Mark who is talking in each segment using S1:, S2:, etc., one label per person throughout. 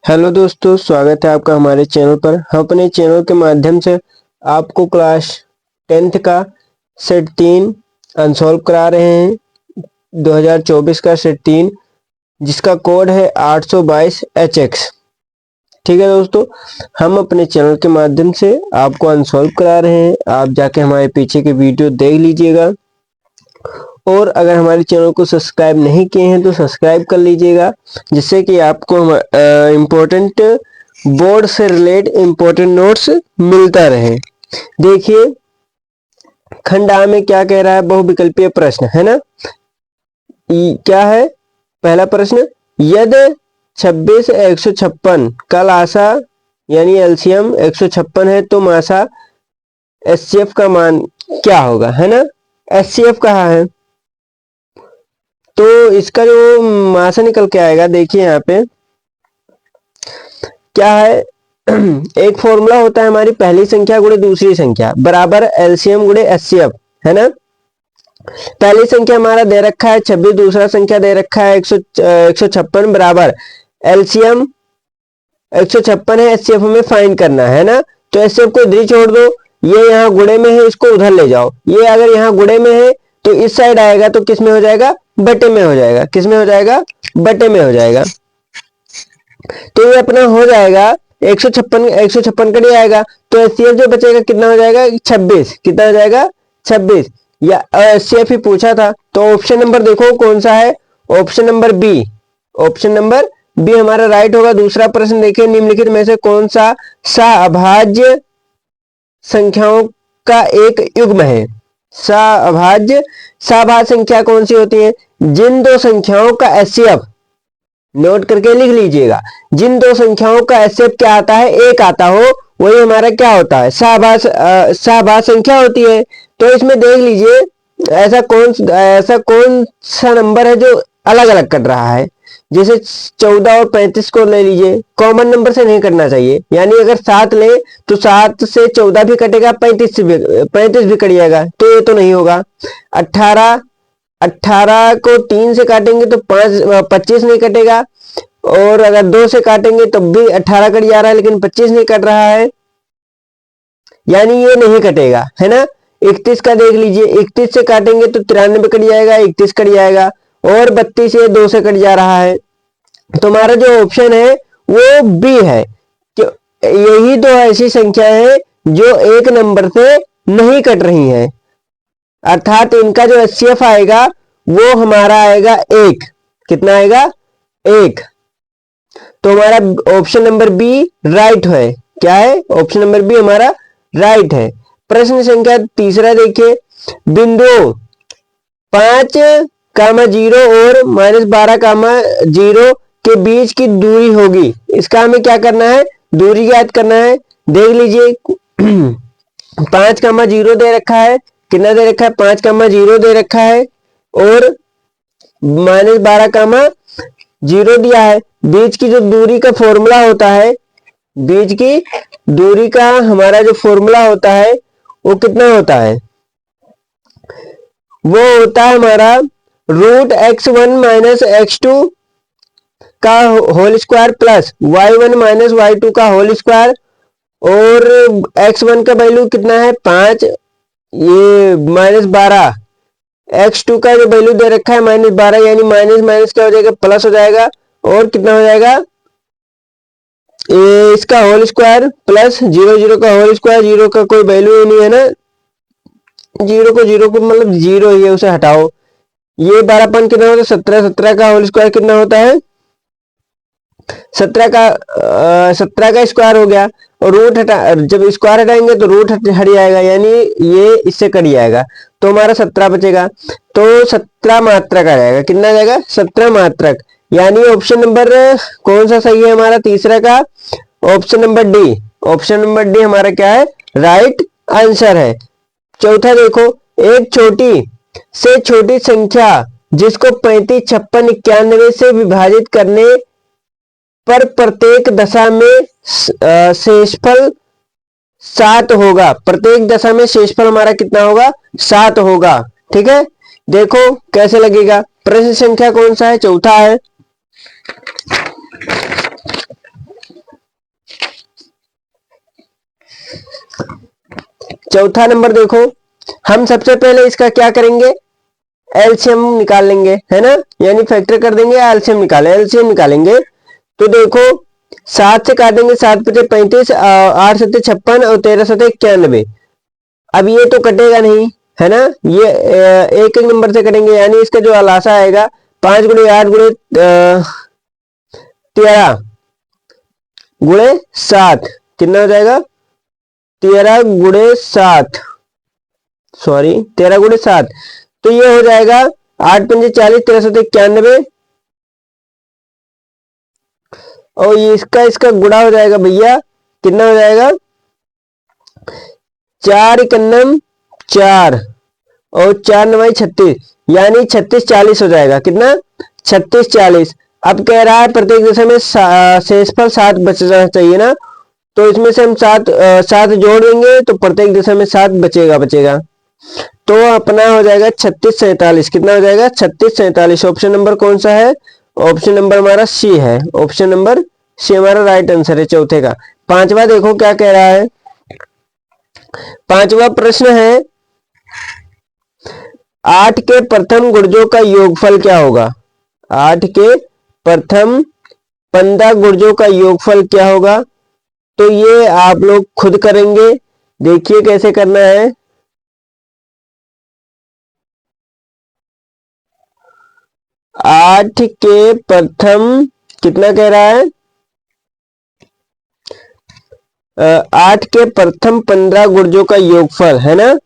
S1: Hello दोस्तों, स्वागत है आपका हमारे चैनल पर। हम अपने चैनल के माध्यम से आपको क्लास 10th का सेट 3 अनसॉल्व करा रहे हैं। 2024 का सेट 3 जिसका कोड है 822HX। ठीक है दोस्तों, हम अपने चैनल के माध्यम से आपको अनसॉल्व करा रहे हैं। आप जाके हमारे पीछे की वीडियो देख लीजिएगा और अगर हमारे चैनल को सब्सक्राइब नहीं किए हैं तो सब्सक्राइब कर लीजिएगा, जिससे कि आपको इम्पोर्टेंट बोर्ड से रिलेट इम्पोर्टेंट नोट्स मिलता रहे। देखिए खंड आ में क्या कह रहा है, बहुविकल्पीय प्रश्न है ना। क्या है पहला प्रश्न, यदि 26 156 का लासा यानी एलसीएम 156 है तो मासा एचसीएफ का मान क्या होगा, है ना। एचसीएफ कहा है तो इसका जो मासा निकल के आएगा, देखिए यहाँ पे क्या है। एक फॉर्मूला होता है हमारी पहली संख्या गुणे दूसरी संख्या बराबर एलसीएम गुणे एचसीएफ, है ना। पहली संख्या हमारा दे रखा है 26, दूसरा संख्या दे रखा है 156 बराबर एलसीएम 156 है, एचसीएफ हमें फाइंड करना है ना। तो एचसीएफ को इधर छोड़ दो, ये यहाँ गुणे में है, इसको उधर ले जाओ। ये अगर यहाँ गुणे में है तो इस साइड आएगा तो किस में हो जाएगा, बटे में हो जाएगा। किस में हो जाएगा, बटे में हो जाएगा। तो ये अपना हो जाएगा 156 का नहीं आएगा तो एचसीएफ जो बचेगा कितना हो जाएगा, 26। कितना हो जाएगा, 26। या एचसीएफ ही पूछा था तो ऑप्शन नंबर देखो कौन सा है, option number B. Option number B हमारा राइट होगा। दूसरा प्रश्न देखिए, निम्नलिखित में से कौन सा सअभाज्य संख्याओं का एक युग्म है। सअभाज्य संख्या कौन सी होती है, जिन दो संख्याओं का एचसीएफ नोट करके लिख लीजिएगा, जिन दो संख्याओं का एचसीएफ क्या आता है, एक आता हो, वही हमारा क्या होता है, सहभाज्य संख्या होती है। तो इसमें देख लीजिए ऐसा कौन सा नंबर है जो अलग अलग कट रहा है। जैसे 14 और 35 को ले लीजिए, कॉमन नंबर से नहीं करना चाहिए। यानी अगर 7 ले तो 7 से 14 भी कटेगा, 35 भी कट जाएगा, तो ये तो नहीं होगा। 18 को 3 से काटेंगे तो 25 नहीं कटेगा, और अगर 2 से काटेंगे तो भी 18 कट जा रहा है लेकिन 25 नहीं कट रहा है, यानी ये नहीं कटेगा, है ना। 31 का देख लीजिए, 31 से काटेंगे तो 93 कट जाएगा, 31 कट जाएगा, और 32 से 2 से कट जा रहा है। तो हमारा जो ऑप्शन है वो बी है। यही दो ऐसी संख्या है जो एक नंबर से नहीं कट रही है, अर्थात इनका जो एचसीएफ आएगा वो हमारा आएगा 1। कितना आएगा, 1। तो हमारा ऑप्शन नंबर बी राइट है। क्या है, ऑप्शन नंबर बी हमारा राइट है। प्रश्न संख्या तीसरा देखिए, बिंदुओं 5,0 और -12,0 के बीच की दूरी होगी। इसका हमें क्या करना है, दूरी ज्ञात करना है। देख लीजिए 5,0 दे रखा है, कितना दे रखा है, 5,0 दे रखा है, और -12,0 दिया है। बीच की जो दूरी का फॉर्मूला होता है, बीच की दूरी का हमारा जो फॉर्मूला होता है वो कितना होता है, वो होता है हमारा √x1 - x2 का whole square plus y1 - y2 का होल स्क्वायर, और x1 का वैल्यू कितना है 5, ये -12, x2 का जो वैल्यू दे रखा है -12, यानी माइनस माइनस क्या हो जाएगा, प्लस हो जाएगा, और कितना हो जाएगा, इसका होल स्क्वायर प्लस 0 का होल स्क्वायर। 0 का कोई वैल्यू ही नहीं है ना, 0 को मतलब 0 ही है, उसे हटाओ। ये 12 कितना होता है, 17 का होल स्क्वायर कितना होता है, 17 का स्क्वायर हो गया, और रूट हटा, जब स्क्वायर हटाएंगे तो रूट हट जाएगा, यानी ये इससे कट जाएगा, तो हमारा 17 बचेगा। तो 17 मात्रक आ जाएगा। कितना आ जाएगा, 17 मात्रक। यानी ऑप्शन नंबर कौन सा सही है हमारा, तीसरा का option number D. Option number D हमारा क्या है, राइट आंसर है। चौथा देखो, एक छोटी से छोटी संख्या जिसको 35, 56, 91 से विभाजित करने पर प्रत्येक दशा में शेषफल 7 होगा। प्रत्येक दशा में शेषफल हमारा कितना होगा, 7 होगा। ठीक है, देखो कैसे लगेगा। प्रश्न संख्या कौन सा है, चौथा है। चौथा नंबर देखो, हम सबसे पहले इसका क्या करेंगे, एलसीएम निकाल लेंगे, है ना, यानी फैक्टर कर देंगे, एलसीएम निकालेंगे। तो देखो 7 से काटेंगे, 7 पचे 35, 8 सत्ते 56 और 13 सत्ते 91। अब ये तो कटेगा नहीं, है ना, ये एक एक नंबर से कटेंगे, यानी इसका जो अलासा आएगा 5 गुणे 8 गुणे 13 गुणे 7, कितना हो जाएगा, 13 गुणे 7, सॉरी 13 गुणे 7, तो ये हो जाएगा 8 पंजे 40, 13 सत्ते 91, और ये इसका गुणा हो जाएगा भैया, कितना हो जाएगा, 4 इकन्नम 4 और 4 नवाई 36, यानी 36 40 हो जाएगा, कितना 36 40। अब कह रहा है प्रत्येक दिशा में शेषफल 7 बचना चाहिए ना, तो इसमें से हम 7 जोड़ देंगे तो प्रत्येक दिशा में 7 बचेगा, तो अपना हो जाएगा 36 47, कितना हो जाएगा 36 47। ऑप्शन नंबर कौन सा है, ऑप्शन नंबर हमारा सी है, ऑप्शन नंबर सी हमारा राइट आंसर है चौथे का। पांचवा देखो क्या कह रहा है, पांचवा प्रश्न है 8 के प्रथम गुणजों का योगफल क्या होगा, 8 के प्रथम 15 गुणजों का योगफल क्या होगा, तो ये आप लोग खुद करेंगे, देखिए कैसे करना है। 8 के प्रथम कितना कह रहा है, 8 के प्रथम 15 गुणजों का योगफल, है ना,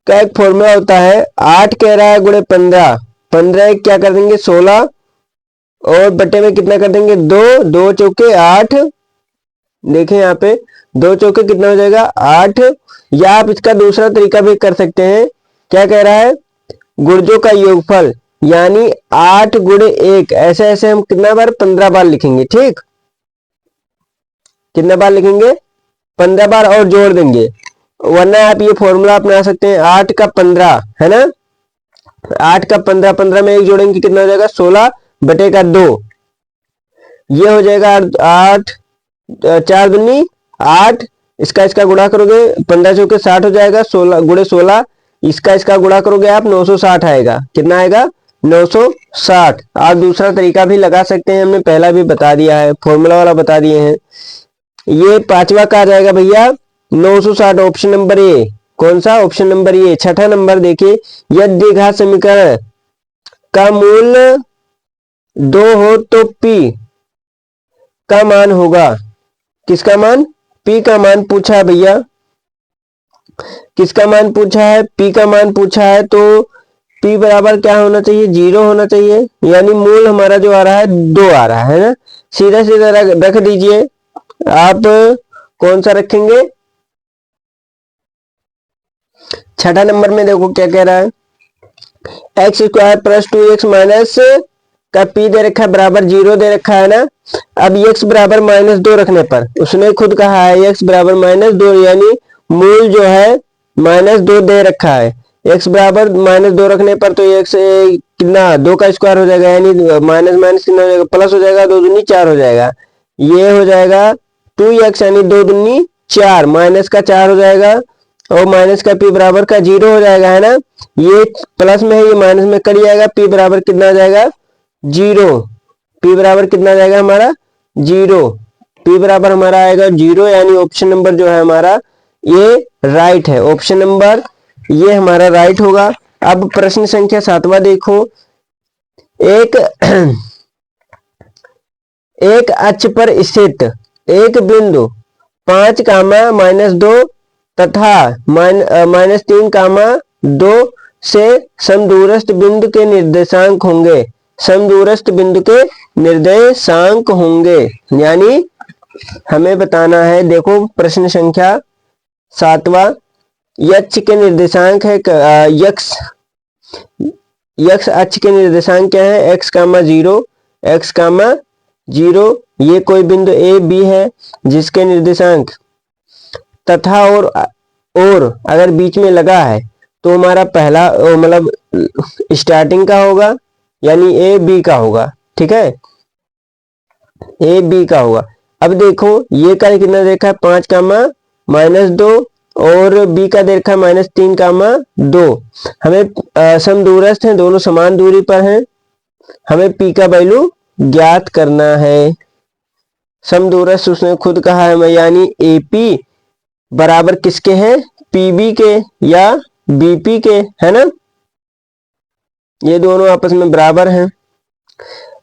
S1: का एक फॉर्मूला होता है, 8 कह रहा है गुणे 15, 15 क्या कर देंगे 16, और बटे में कितना कर देंगे 2, 2 चौके 8, देखें यहाँ पे 2 चौके कितना हो जाएगा 8, या आप इसका दूसरा तरीका भी कर सकते हैं, क्या कह रहा है, गुणजों का योगफल, यानी 8 गुणे 1, ऐसे ऐसे हम कितना बार 15 बार लिखेंगे, ठीक, कितना बार लिखेंगे 15 बार और जोड़ देंगे, वरना आप ये फॉर्मूला अपना सकते हैं 8 का 15, है ना, 8 का 15, 15 में 1 जोड़ेंगे कितना हो जाएगा 16 बटे का 2, ये हो जाएगा 8, 4 दूनी 8, इसका गुणा करोगे 15 चौके 60 हो जाएगा, 16 गुणे 16, इसका गुणा करोगे आप 960 आएगा, कितना आएगा 960। आप दूसरा तरीका भी लगा सकते हैं, हमने पहला भी बता दिया है, फॉर्मूला वाला बता दिए हैं। ये पांचवा का आ जाएगा भैया 960, ऑप्शन नंबर ए, कौन सा, ऑप्शन नंबर ए। छठा नंबर देखिए, यदि द्विघात समीकरण का मूल 2 हो तो पी का मान होगा, किसका मान, पी का मान पूछा है भैया, किसका मान पूछा है, पी का मान पूछा है, तो पी बराबर क्या होना चाहिए 0 होना चाहिए, यानी मूल हमारा जो आ रहा है 2 आ रहा है ना, सीधा सीधा रख दीजिए, आप कौन सा रखेंगे, छठा नंबर में देखो क्या कह रहा है, x square plus 2x minus का पी दे रखा है बराबर 0 दे रखा है ना। अब x बराबर -2 रखने पर, उसने खुद कहा है x बराबर -2, यानी मूल जो है -2 दे रखा है, x बराबर -2 रखने पर तो x कितना 2 का स्क्वायर हो जाएगा, यानी माइनस माइनस कितना हो जाएगा प्लस हो जाएगा, 2 दूनी 4 हो जाएगा, ये हो जाएगा 2x, यानी 2 दूनी 4, माइनस का 4 हो जाएगा, और माइनस का p बराबर का 0 हो जाएगा, है ना, ये प्लस में है ये माइनस में कट जाएगा, p बराबर कितना आ जाएगा 0, p बराबर कितना आ जाएगा हमारा 0, p बराबर हमारा आएगा 0, यानी ऑप्शन नंबर जो है हमारा ये राइट है, ऑप्शन नंबर ये हमारा राइट होगा। अब प्रश्न संख्या 7वां देखो, एक एक अक्ष पर स्थित एक बिंदु 5 कामा -2 तथा -3 से समदूरस्थ बिंदु के निर्देशांक होंगे, समदूरस्थ बिंदु के निर्देशांक होंगे, यानी हमें बताना है, देखो प्रश्न संख्या 7वां, यक्ष के निर्देशांक है यक्ष अक्ष के निर्देशांक क्या है, x, 0, x, 0, ये कोई बिंदु ए बी है जिसके निर्देशांक तथा और अगर बीच में लगा है तो हमारा पहला मतलब स्टार्टिंग का होगा, यानी ए बी का होगा, ठीक है, ए बी का होगा। अब देखो ये का कितना देखा है 5 कामा -2 और बी का देखा है -3 कामा 2। हमें समदूरस्थ हैं, दोनों समान दूरी पर हैं, हमें पी का वैल्यू ज्ञात करना है। समदूरस्थ उसने खुद कहा है, यानी एपी बराबर किसके हैं, पीबी के या बीपी के, है ना। ये दोनों आपस में बराबर हैं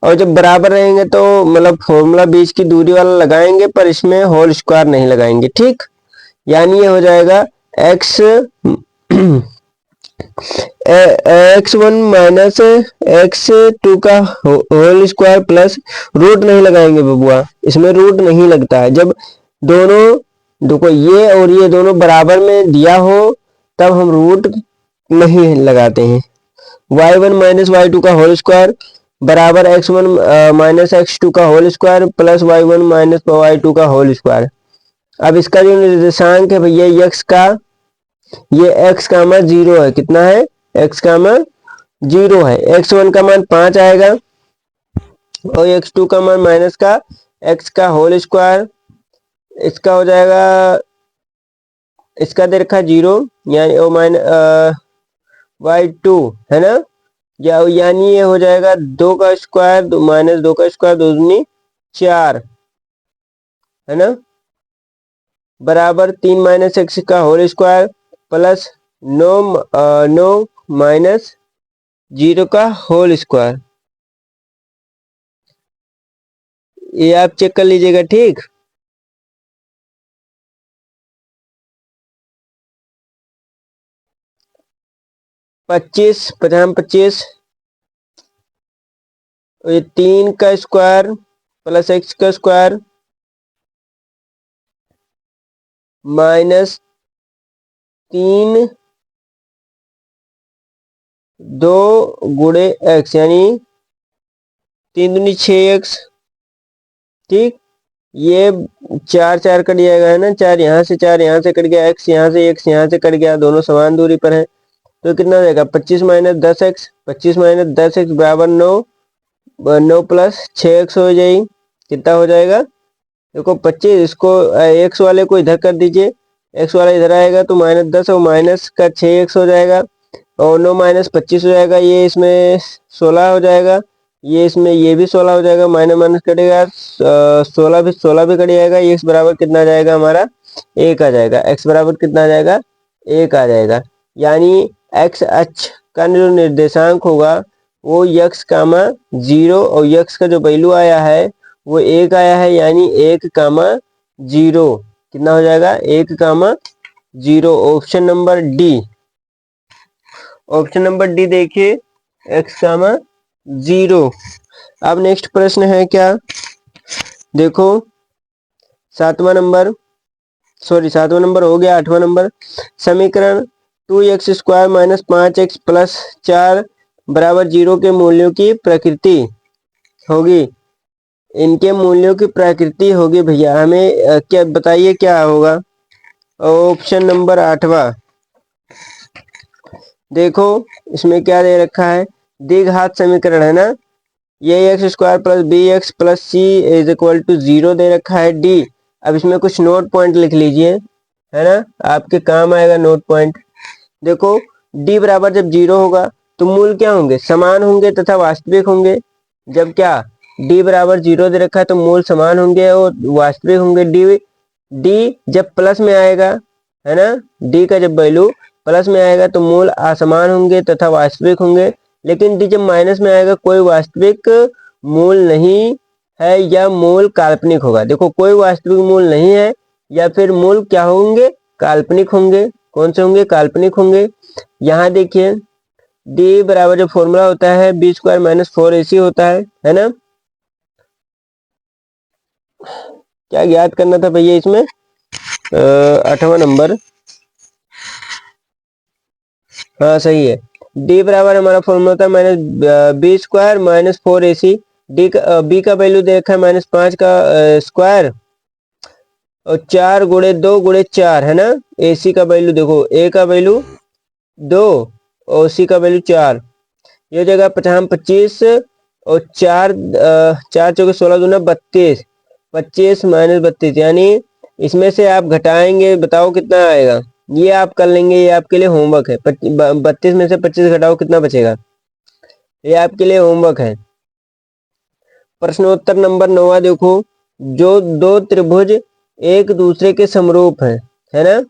S1: और जब बराबर रहेंगे तो मतलब फॉर्मूला बीच की दूरी वाला लगाएंगे, पर इसमें होल स्क्वायर नहीं लगाएंगे, ठीक। यानी ये हो जाएगा x x1 माइनस x2 का होल स्क्वायर प्लस रूट नहीं लगाएंगे बबुआ, इसमें रूट नहीं लगता है। जब दोनों देखो ये और ये दोनों बराबर में दिया हो तब हम रूट नहीं लगाते हैं। y1 माइनस y2 का होल स्क्वायर बराबर x1 माइनस x2 का whole square plus y1 minus y2 का होल स्क्वायर। अब इसका जो निर्देशांक है भैया x का, ये x का मान 0 है, कितना है, x का मान 0 है, x1 का मान 5 आएगा और x2 का मान माइनस का x का होल स्क्वायर, इसका हो जाएगा, इसका दे रखा 0 यानी ओ माइनस y2 है ना, यानी ये हो जाएगा 2 का स्क्वायर माइनस 2 का स्क्वायर 2 दूनी 4 है ना, बराबर 3 माइनस x का होल स्क्वायर प्लस 9 माइनस 0 का होल स्क्वायर। ये आप चेक कर लीजिएगा, ठीक। पच्चीस 25 ये 3 का स्क्वायर प्लस x का स्क्वायर माइनस 3 2 गुणे x यानी 3 दूनी 6x, ठीक। ये 4 4 कट जाएगा है ना, 4 यहाँ से 4 यहाँ से कट गया, x यहाँ से x यहाँ से कट गया, दोनों समान दूरी पर है तो कितना हो जाएगा 25 माइनस 10x, 25 माइनस 10x बराबर 9 प्लस 6x हो जाएगी, कितना हो जाएगा देखो 25, इसको x वाले को इधर कर दीजिए, x वाला इधर आएगा तो -10 और माइनस का 6x हो जाएगा और 9 माइनस 25 हो जाएगा, ये इसमें 16 हो जाएगा, ये इसमें ये भी 16 हो जाएगा, माइनस माइनस कटेगा 16 भी कट जाएगा, x बराबर कितना आ जाएगा हमारा 1 आ जाएगा, x बराबर कितना आ जाएगा 1 आ जाएगा। यानी x अक्ष का जो निर्देशांक होगा वो x कामा 0 और x का जो वैल्यू आया है वो 1 आया है, यानी 1 कामा 0 कितना हो जाएगा 1 कामा 0, option number D. Option number D देखिए x कामा 0। अब नेक्स्ट प्रश्न है क्या, देखो 7वां नंबर हो गया, 8वां नंबर समीकरण 2x square minus 5x plus 4 बराबर 0 के मूल्यों की प्रकृति होगी, इनके मूल्यों की प्रकृति होगी भैया, हमें क्या बताइए क्या होगा। ऑप्शन नंबर 8वां देखो इसमें क्या दे रखा है, द्विघात समीकरण है ना, ये x square plus b x plus c is equal to 0 दे रखा है डी। अब इसमें कुछ नोट पॉइंट लिख लीजिए, है ना, आपके काम आएगा नोट पॉइंट। देखो डी बराबर जब 0 होगा तो मूल क्या होंगे, समान होंगे तथा वास्तविक होंगे। जब क्या डी बराबर 0 दे रखा है तो मूल समान होंगे और वास्तविक होंगे। डी जब प्लस में आएगा, है ना, डी का जब वैल्यू प्लस में आएगा तो मूल असमान होंगे तथा वास्तविक होंगे। लेकिन डी जब माइनस में आएगा कोई वास्तविक मूल नहीं है या मूल काल्पनिक होगा। देखो कोई वास्तविक मूल नहीं है या फिर मूल क्या होंगे, काल्पनिक होंगे। कौन से होंगे, काल्पनिक होंगे। यहाँ देखिए डी बराबर जो फॉर्मूला होता है बी स्क्वायर माइनस 4ac होता है ना। क्या याद करना था भैया इसमें, 8वां नंबर, हाँ सही है। डी बराबर हमारा फॉर्मूला था minus b square minus 4ac। B का वैल्यू देखा है -5 का स्क्वायर और 4 गुणे 2 गुणे 4 है ना। ac का वैल्यू देखो, a का वैल्यू 2 और c का वैल्यू 4, ये हो जाएगा 25 और 4 4 चौके 16 दूना 32, 25 माइनस 32, यानी इसमें से आप घटाएंगे, बताओ कितना आएगा। ये आप कर लेंगे, ये आपके लिए होमवर्क है। 32 में से 25 घटाओ कितना बचेगा, ये आपके लिए होमवर्क है। प्रश्नोत्तर नंबर 9 देखो, जो दो त्रिभुज एक दूसरे के समरूप है ना,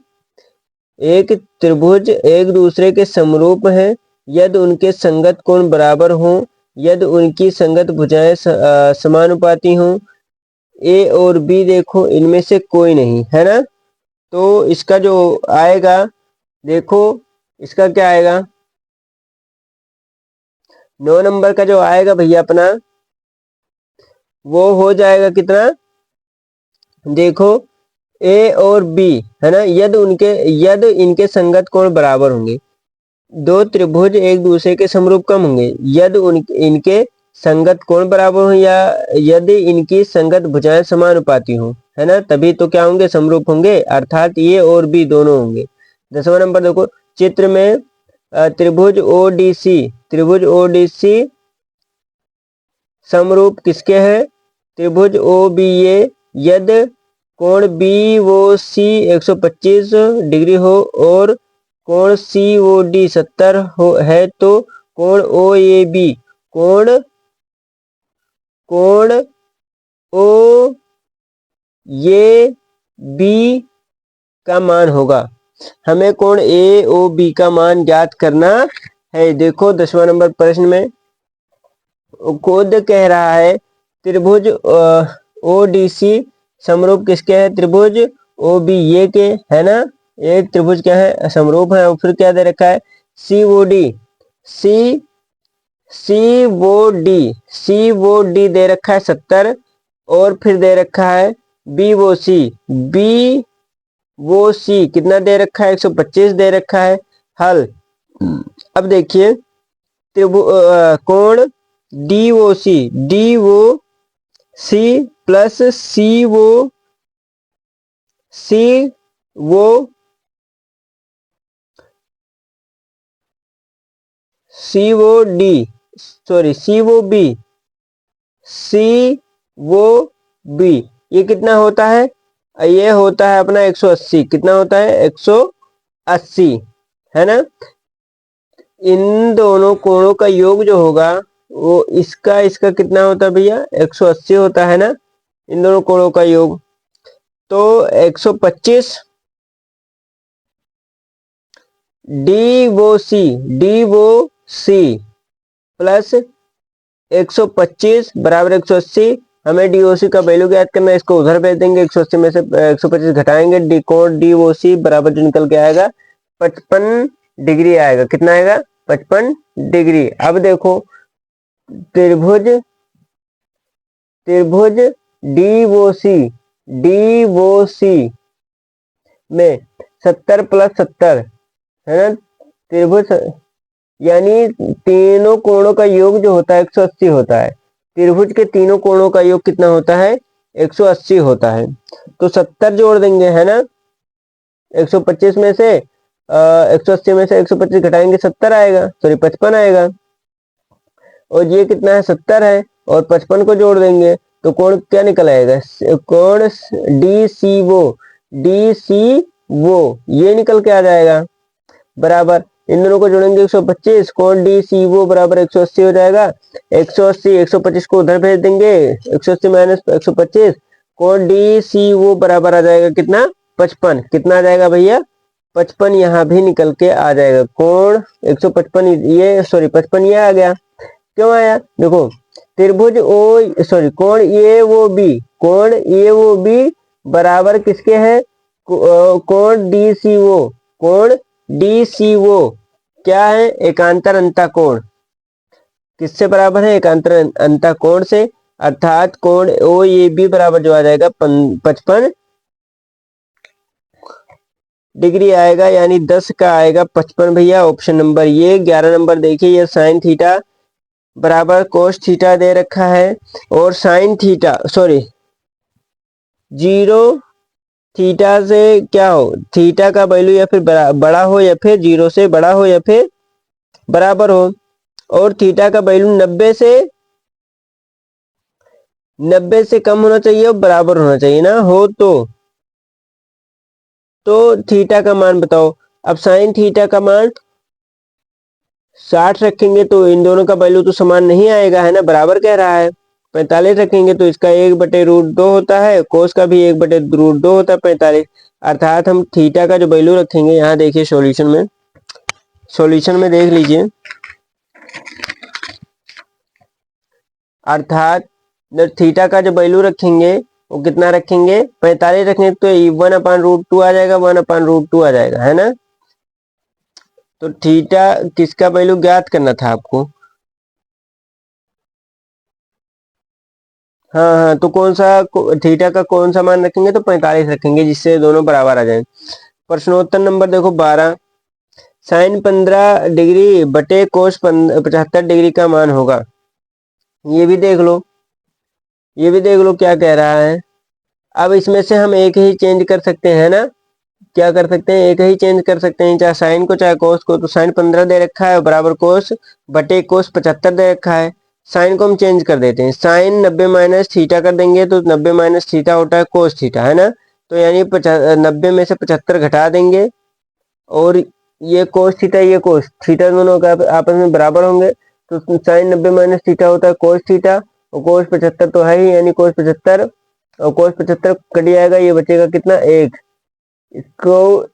S1: एक त्रिभुज एक दूसरे के समरूप हैं, यदि उनके संगत कोण बराबर हों, यदि उनकी संगत भुजाएं समानुपाती हों। ए और बी देखो, इनमें से कोई नहीं है ना, तो इसका जो आएगा देखो, इसका क्या आएगा, 9 नंबर का जो आएगा भैया अपना, वो हो जाएगा कितना, देखो ए और बी है ना, यदि इनके संगत कोण बराबर होंगे। दो त्रिभुज एक दूसरे के समरूप कम होंगे यदि इनके संगत कोण बराबर हो, या यदि इनकी संगत भुजाएं समानुपाती हो, है ना, तभी तो क्या होंगे, समरूप होंगे, अर्थात ये और बी दोनों होंगे। 10वां नंबर देखो, चित्र में त्रिभुज ओडीसी समरूप किसके हैं, त्रिभुज ओ बी ए, यदि कोण बी वो सी 125 डिग्री हो और कोण सी ओ डी 70 हो है, तो कोण ओ ए बी कोण ओ ये बी का मान होगा। हमें कोण ए ओ बी का मान ज्ञात करना है। देखो 10वां नंबर प्रश्न में खुद कह रहा है त्रिभुज ओ डी सी समरूप किसके है, त्रिभुज ओ बी ये के, है ना, एक त्रिभुज क्या है, समरूप है। और फिर क्या दे रखा है, सी ओ डी सी सी वो डी दे रखा है 70, और फिर दे रखा है बी वो सी कितना दे रखा है, 125 दे रखा है। हल, अब देखिए कोण डी ओ सी प्लस सी वो डी सॉरी सी वो बी, ये कितना होता है, ये होता है अपना 180, कितना होता है 180, है ना। इन दोनों कोणों का योग जो होगा वो इसका कितना होता है भैया, 180 होता है ना, इन दोनों कोणों का योग। तो 125 डी वो सी प्लस 125 बराबर 180। हमें डीओसी का वैल्यू ज्ञात करना है, इसको उधर भेज देंगे, 180 में से 125 घटाएंगे, डी कोण डीओसी बराबर जो निकल के आएगा 55 डिग्री आएगा। कितना आएगा, 55 डिग्री। अब देखो त्रिभुज डीओसी में 70 प्लस 70 है ना, त्रिभुज यानी तीनों कोणों का योग जो होता है 180 होता है। त्रिभुज के तीनों कोणों का योग कितना होता है, 180 होता है। तो 70 जोड़ देंगे, है ना, 125 में से 180 में से 125 घटाएंगे 70 आएगा, सॉरी 55 आएगा। और ये कितना है, 70 है, और 55 को जोड़ देंगे तो कोण क्या निकल आएगा, कोण डी सी वो ये निकल के आ जाएगा, बराबर इन दोनों को जोड़ेंगे 125, कोण डी सी वो बराबर 180 हो जाएगा। 180 125 को उधर भेज देंगे, 180 माइनस 125, कोण डी सी वो बराबर आ जाएगा कितना, 55। कितना आ जाएगा भैया, 55 यहाँ भी निकल के आ जाएगा। कोण 155 ये सॉरी 55 ये आ गया, क्यों आया, देखो त्रिभुज कोण ए वो बी बराबर किसके है, कोण डी सी ओ क्या है, एकांतर अंतःकोण, किससे बराबर है, एकांतर अंतःकोण से, अर्थात कोण ओ ए बी बराबर जो आ जाएगा 55 डिग्री आएगा, यानी 10 का आएगा 55 भैया, ऑप्शन नंबर ये। 11 नंबर देखिए, ये साइन थीटा बराबर कोस थीटा दे रखा है, और साइन थीटा सॉरी 0 थीटा से क्या हो, थीटा का वैल्यू या फिर बड़ा हो, या फिर 0 से बड़ा हो, या फिर बराबर हो, और थीटा का वैल्यू 90 से 90 से कम होना चाहिए और बराबर होना चाहिए ना, हो तो थीटा का मान बताओ। अब साइन थीटा का मान 60 रखेंगे तो इन दोनों का वैल्यू तो समान नहीं आएगा, है ना, बराबर कह रहा है। 45 रखेंगे तो इसका 1/√2 होता है, कोस का भी 1/√2 होता है 45। अर्थात हम थीटा का जो वैल्यू रखेंगे, यहाँ देखिए सॉल्यूशन में देख लीजिए। अर्थात जब थीटा का जो वैल्यू रखेंगे वो कितना रखेंगे, 45 रखेंगे तो 1/√2 आ जाएगा, 1/√2 आ जाएगा, है ना। तो थीटा किसका वैल्यू ज्ञात करना था आपको। हाँ हाँ, तो कौन सा थीटा का कौन सा मान रखेंगे, तो 45 रखेंगे जिससे दोनों बराबर आ जाए। प्रश्नोत्तर नंबर देखो 12, साइन 15 डिग्री बटे कोस 75 डिग्री का मान होगा। ये भी देख लो, ये भी देख लो क्या कह रहा है। अब इसमें से हम एक ही चेंज कर सकते हैं ना, क्या कर सकते हैं, एक ही चेंज कर सकते हैं, चाहे साइन को चाहे कोस को। तो साइन 15 दे रखा है बराबर कोस बटे कोस 75 दे रखा है। साइन को हम चेंज कर देते हैं, साइन 90 माइनस थीटा कर देंगे तो 90 माइनस थीटा होता है कोस थीटा, है ना। तो यानी 90 में से 75 घटा देंगे और ये कोस थीटा ये कोस थीटा दोनों का आपस में बराबर होंगे। तो साइन 90 माइनस थीटा होता है कोस थीटा, और कोस 75 तो है ही, यानी कोस 75 और कोस 75 कट जाएगा, ये बचेगा कितना, 1। इसको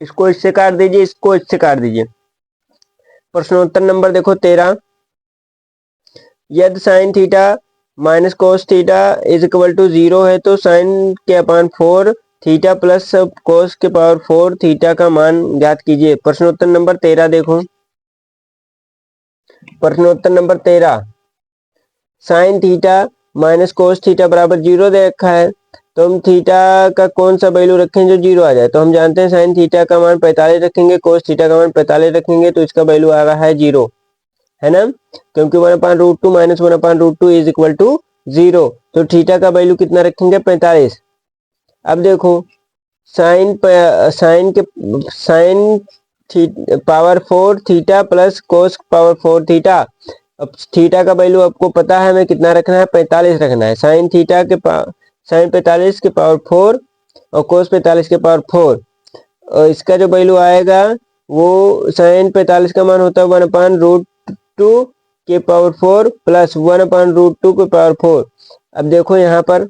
S1: इसको इससे काट दीजिए, इसको इससे काट दीजिए। प्रश्नोत्तर नंबर देखो 13, यदि sine theta minus cos theta is equal to 0 है तो साइन के अपान 4 थीटा प्लस कोस के पावर 4 थीटा का मान ज्ञात कीजिए। प्रश्नोत्तर नंबर 13 देखो, प्रश्नोत्तर number 13, sign theta minus cos theta बराबर 0 दे रखा है, तो हम थीटा का कौन सा वैल्यू रखें जो 0 आ जाए। तो हम जानते हैं साइन थीटा का मान 45 रखेंगे, कोस थीटा का मान 45 रखेंगे, तो इसका वैल्यू आ रहा है 0, है ना, क्योंकि 1/√2 माइनस 1/√2 इज इक्वल टू 0। तो थीटा का वैल्यू कितना रखेंगे, 45। अब देखो साइन साइन के sine power 4 theta plus cos power 4 theta. अब थीटा का वैल्यू आपको पता है हमें कितना रखना है, 45 रखना है। साइन थीटा के साइन 45 के पावर 4 और कोस 45 के पावर 4, और इसका जो वैल्यू आएगा वो साइन 45 का मान होता है 1/√2 के पावर 4 प्लस 1/√2 के पावर 4। अब देखो यहाँ पर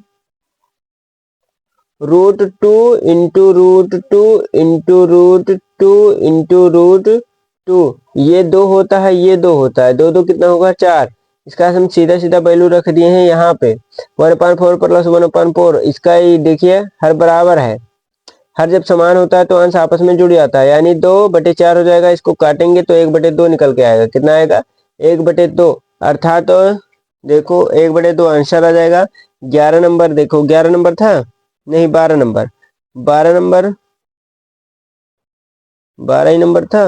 S1: √2 इंटू √2 इंटू √2 इंटू √2, ये 2 होता है, ये 2 होता है, 2 2 कितना होगा, 4। इसका हम सीधा सीधा वैल्यू रख दिए हैं यहाँ पे 1/4 प्लस 1/4। इसका ही देखिए हर बराबर है, हर जब समान होता है तो अंश आपस में जुड़ जाता है, यानी 2/4 हो जाएगा। इसको काटेंगे तो 1/2 निकल के आएगा, कितना आएगा, 1/2। अर्थात तो देखो 1/2 आंसर आ जाएगा। 11 नंबर देखो, 11 नंबर था, नहीं 12 नंबर, 12 नंबर, 12 ही नंबर था,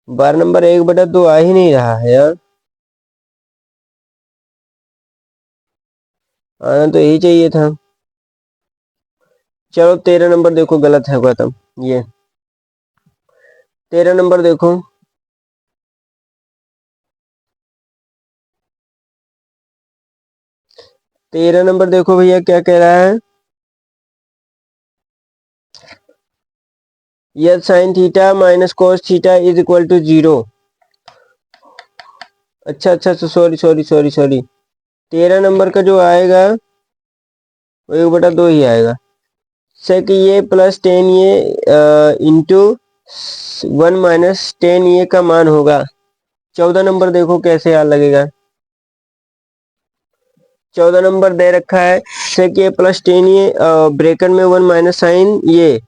S1: 12 नंबर 1/2 आ ही नहीं रहा है यार, आना तो यही चाहिए था। चलो 13 नंबर देखो, गलत है खत्म। ये 13 नंबर देखो, 13 नंबर देखो भैया क्या कह रहा है, यदि sine theta minus cos theta is equal to 0। अच्छा अच्छा, sorry sorry sorry sorry, 13 number का जो आएगा वो 1/2 ही आएगा। से कि ये प्लस 10 ये इंटू 1 - 10 ये का मान होगा। 14 नंबर देखो कैसे याद लगेगा, 14 नंबर दे रखा है सेक ए प्लस 10 ये ब्रैकेट में 1 माइनस साइन ये,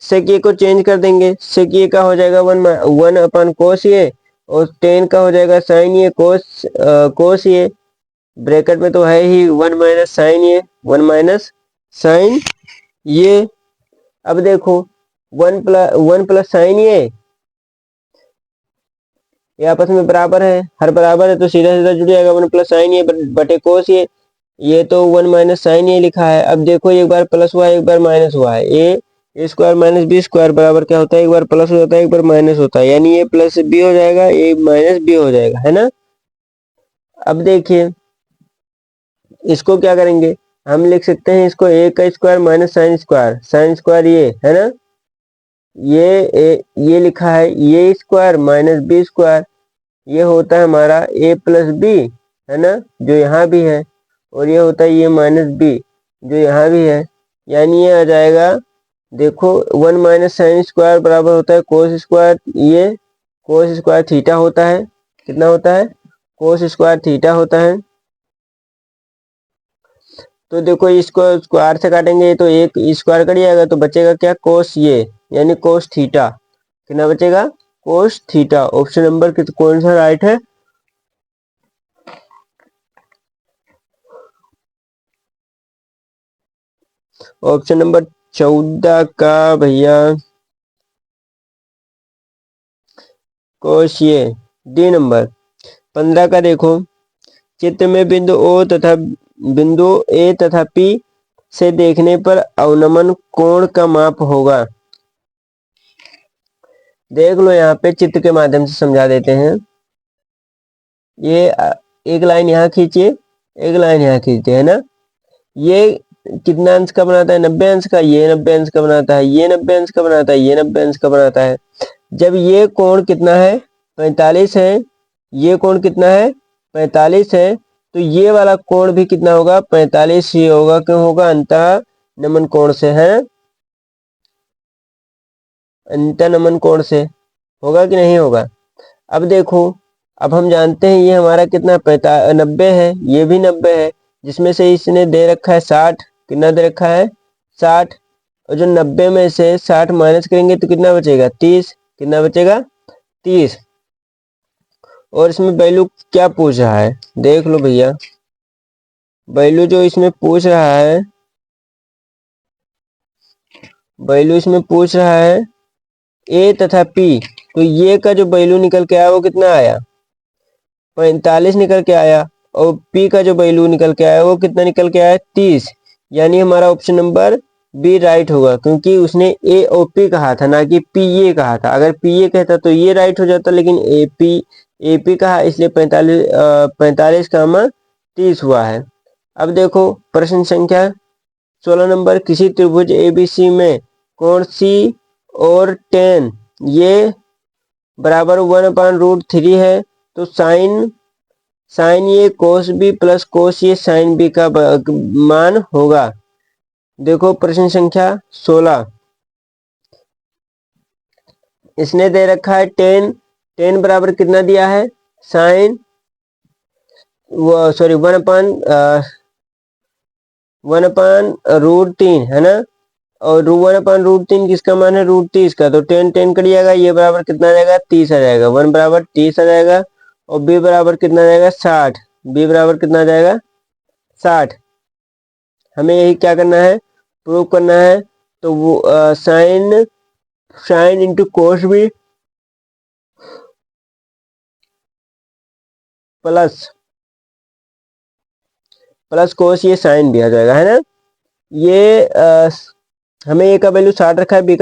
S1: सेक ए को चेंज कर देंगे, सेक ए का हो जाएगा 1/कोस ये, और 10 का हो जाएगा साइन ये कोस ये, ब्रैकेट में तो है ही 1 माइनस साइन ये, 1 माइनस साइन ये। अब देखो 1 प्लस साइन ये आपस में बराबर है, हर बराबर है तो सीधा सीधा जुड़ जाएगा, 1 प्लस साइन ये बटे कोस ये तो 1 माइनस साइन ये लिखा है। अब देखो एक बार प्लस हुआ है एक बार माइनस हुआ है, ए स्क्वायर माइनस बी स्क्वायर बराबर क्या होता है, एक बार प्लस हो जाता है एक बार माइनस होता है, यानी ये प्लस बी हो जाएगा ये माइनस बी हो जाएगा, है ना। अब देखिए इसको क्या करेंगे, हम लिख सकते हैं इसको ए का स्क्वायर माइनस साइन स्क्वायर ये है ना, ये लिखा है ये स्क्वायर माइनस बी स्क्वायर, ये होता है हमारा ए प्लस बी है ना, जो यहाँ भी है, और ये होता है ये माइनस बी जो यहाँ भी है, यानी ये आ जाएगा देखो 1 माइनस साइन स्क्वायर बराबर होता है कोस स्क्वायर, ये कोस स्क्वायर थीटा होता है, कितना होता है, कोस स्क्वायर थीटा होता है। तो देखो इसको स्क्वायर से काटेंगे तो एक स्क्वायर कट जाएगा तो बचेगा क्या, कोस ये यानी कोस थीटा, कितना बचेगा, कोस थीटा। ऑप्शन नंबर कौन सा राइट है, ऑप्शन नंबर 14 का भैया कोस ये डी नंबर। 15 का देखो, चित्र में बिंदु ओ तथा बिंदु ए तथा पी से देखने पर अवनमन कोण का माप होगा। देख लो यहाँ पे चित्र के माध्यम से समझा देते हैं। ये एक लाइन यहाँ खींचिए एक लाइन यहाँ खींचते है ना, ये कितना अंश का बनाता है, 90 अंश का, ये 90 अंश का बनाता है, ये 90 अंश का बनाता है, ये 90 अंश का बनाता है। जब ये कोण कितना है 45 है, ये कोण कितना है 45 है, तो ये वाला कोण भी कितना होगा 45 ही होगा, क्यों होगा, अंतः नमन कोण से है, अंतः नमन कोण से होगा कि नहीं होगा। अब देखो अब हम जानते हैं ये हमारा कितना 90 है, ये भी 90 है, जिसमें से इसने दे रखा है 60, कितना दे रखा है 60, और जो 90 में से 60 माइनस करेंगे तो कितना बचेगा 30, कितना बचेगा 30। और इसमें वैल्यू क्या पूछ रहा है, देख लो भैया, वैल्यू जो इसमें पूछ रहा है, वैल्यू इसमें पूछ रहा है ए तथा पी, तो ये का जो वैल्यू निकल के आया वो कितना आया 45 निकल के आया, और पी का जो वैल्यू निकल के आया वो कितना निकल के आया 30, यानी हमारा ऑप्शन नंबर बी राइट होगा, क्योंकि उसने ए और पी कहा था ना कि पी ये कहा था, अगर पी ये कहता तो ये राइट हो जाता, लेकिन ए पी कहा इसलिए 45 का 30 हुआ है। अब देखो प्रश्न संख्या 16 नंबर, किसी त्रिभुज एबीसी में कोण सी और tan ये बराबर 1/√3 है, तो साइन ये कोस बी प्लस कोस ये साइन बी का मान होगा। देखो प्रश्न संख्या 16, इसने दे रखा है tan बराबर कितना दिया है साइन सॉरी 1/√3 है ना, और 1/√3 किसका मान है √30 का, तो tan कट जाएगा, ये बराबर कितना आ जाएगा 30 आ जाएगा, 1 बराबर 30 आ जाएगा, और b बराबर कितना आ जाएगा 60, b बराबर कितना आ जाएगा 60। हमें यही क्या करना है प्रूव करना है, तो वो साइन इंटू कोस भी प्लस कोस ये साइन भी आ जाएगा, है ना। ये हमें ए का वैल्यू 60 रखा है, ए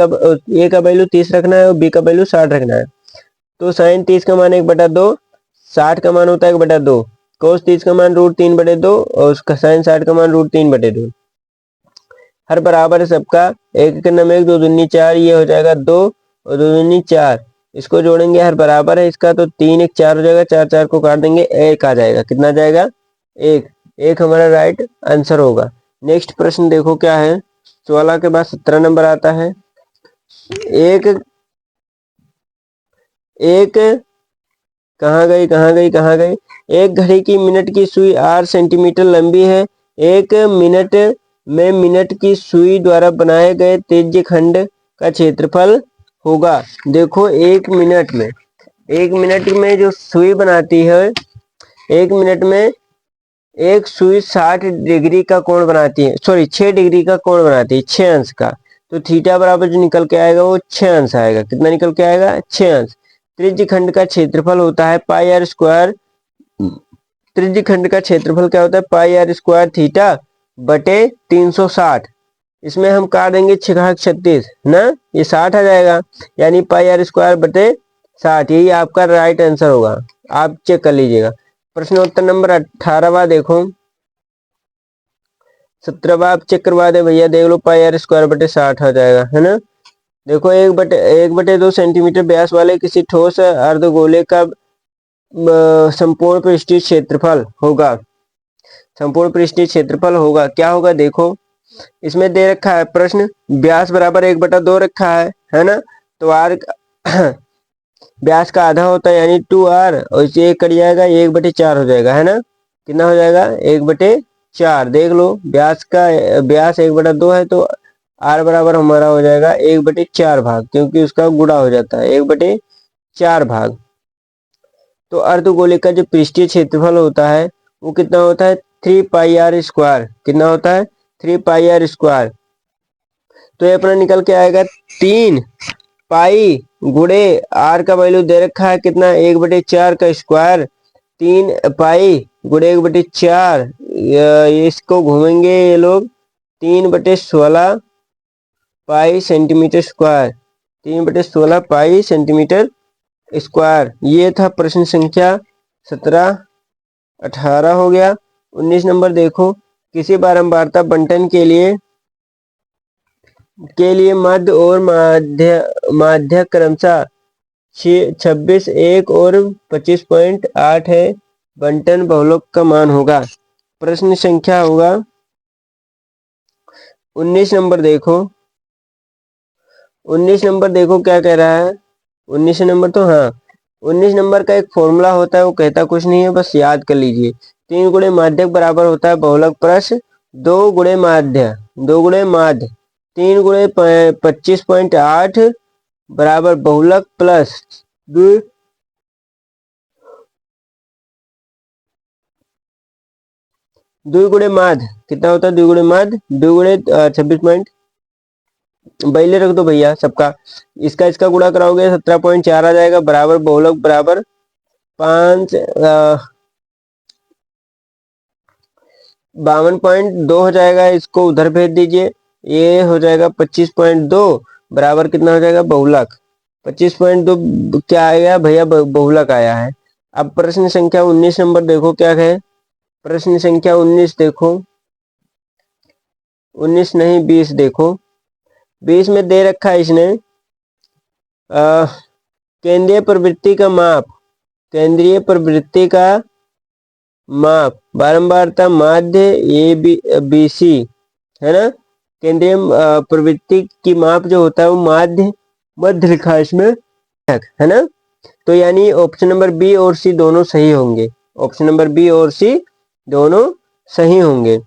S1: का वैल्यू 30 रखना है और बी का वैल्यू 60 रखना है, तो साइन 30 का मान 1/2, 60 का मान होता है 1/2, कोस 30 का मान √3/2 और उसका साइन 60 का मान √3/2। हर बराबर है सबका, एक एक नम 1 2 दूनी 4, ये हो जाएगा 2 और 2 दूनी 4, इसको जोड़ेंगे हर बराबर है इसका, तो 3 1 4 हो जाएगा, 4 4 को काट देंगे, 1 आ जाएगा, कितना आ जाएगा 1, एक हमारा राइट आंसर होगा। नेक्स्ट प्रश्न देखो क्या है, 16 के बाद 17 नंबर आता है। एक एक कहाँ गई, एक घड़ी की मिनट की सुई 8 सेंटीमीटर लंबी है, एक मिनट में मिनट की सुई द्वारा बनाए गए त्रिज्य खंड का क्षेत्रफल होगा। देखो एक मिनट में जो सुई बनाती है, एक मिनट में एक सुई 60 डिग्री का कोण बनाती है, सॉरी 6 डिग्री का कोण बनाती है, 6 अंश का, तो थीटा बराबर जो निकल के आएगा वो 6 अंश आएगा, कितना निकल के आएगा 6 अंश। त्रिज्य खंड का क्षेत्रफल होता है पाई आर स्क्वायर, त्रिज्य खंड का क्षेत्रफल क्या होता है पाई आर स्क्वायर थीटा बटे 360, इसमें हम काट देंगे 6×36 ना, ये 60 आ जाएगा, यानी पाई आर स्क्वायर बटे 60, यही आपका राइट आंसर होगा। आप चेक कर लीजिएगा। प्रश्नोत्तर नंबर 18वां देखो, 17वां आप चेक करवा दे भैया, देख लो, पाई आर स्क्वायर बटे 60 आ जाएगा, है ना। देखो 1/2 सेंटीमीटर व्यास वाले किसी ठोस अर्धगोले का संपूर्ण पृष्ठीय क्षेत्रफल होगा, संपूर्ण पृष्ठीय क्षेत्रफल होगा, क्या होगा देखो। इसमें दे रखा है प्रश्न, व्यास बराबर 1/2 रखा है ना, तो आर व्यास का आधा होता है यानी 2r, और इसे 1 कट जाएगा, 1/4 हो जाएगा, है ना। कितना हो जाएगा, 1/4। देख लो व्यास का व्यास 1/2 है, तो r बराबर हमारा हो जाएगा 1/4 भाग, क्योंकि उसका गुणा हो जाता है 1/4 भाग। तो अर्धगोले का जो पृष्ठीय क्षेत्रफल होता है वो कितना होता है, 3 पाई आर स्क्वायर। कितना होता है, 3 पाई आर स्क्वायर। तो ये अपना निकल के आएगा 3 पाई गुणे आर का वैल्यू दे रखा है कितना, 1/4 का स्क्वायर, 3 पाई गुणे 1/4, इसको घूमेंगे ये लोग, 3/16 पाई सेंटीमीटर स्क्वायर, 3/16 पाई सेंटीमीटर स्क्वायर। ये था प्रश्न संख्या 17। 18 हो गया। 19 नंबर देखो, किसी बारंबारता बंटन के लिए मध्य और माध्य क्रमशः 26 1 और 25.8 है, बंटन बहुलक का मान होगा। प्रश्न संख्या होगा 19 नंबर देखो, 19 नंबर देखो क्या कह रहा है। 19 नंबर तो हाँ, 19 नंबर का एक फॉर्मूला होता है, वो कहता कुछ नहीं है, बस याद कर लीजिए। 3 गुणे माध्यक बराबर होता है बहुलक प्लस 2 गुणे माध्य, 2 गुणे माध्य, 3 गुणे 25.8 बराबर बहुलक प्लस 2 गुणे माध्य, कितना होता है 2 गुणे माध्य, 2 गुणे 26 पहले रख दो भैया सबका, इसका गुणा कराओगे 17.4 आ जाएगा, बराबर बहुलक बराबर 5 52.2 हो जाएगा, इसको उधर भेज दीजिए, ये हो जाएगा 25.2 बराबर कितना हो जाएगा बहुलक, 25.2 क्या आएगा भैया, बहुलक आया है। अब प्रश्न संख्या 19 नंबर देखो क्या है। प्रश्न संख्या 19 देखो, 19 नहीं 20 देखो, 20 में दे रखा है इसने केंद्रीय प्रवृत्ति का माप, केंद्रीय प्रवृत्ति का माप, बारंबारता माध्य ए बी सी, है ना। केंद्रीय प्रवृत्ति की माप जो होता है वो मध्य लिखा है इसमें, है ना। तो यानी ऑप्शन नंबर बी और सी दोनों सही होंगे, ऑप्शन नंबर बी और सी दोनों सही होंगे।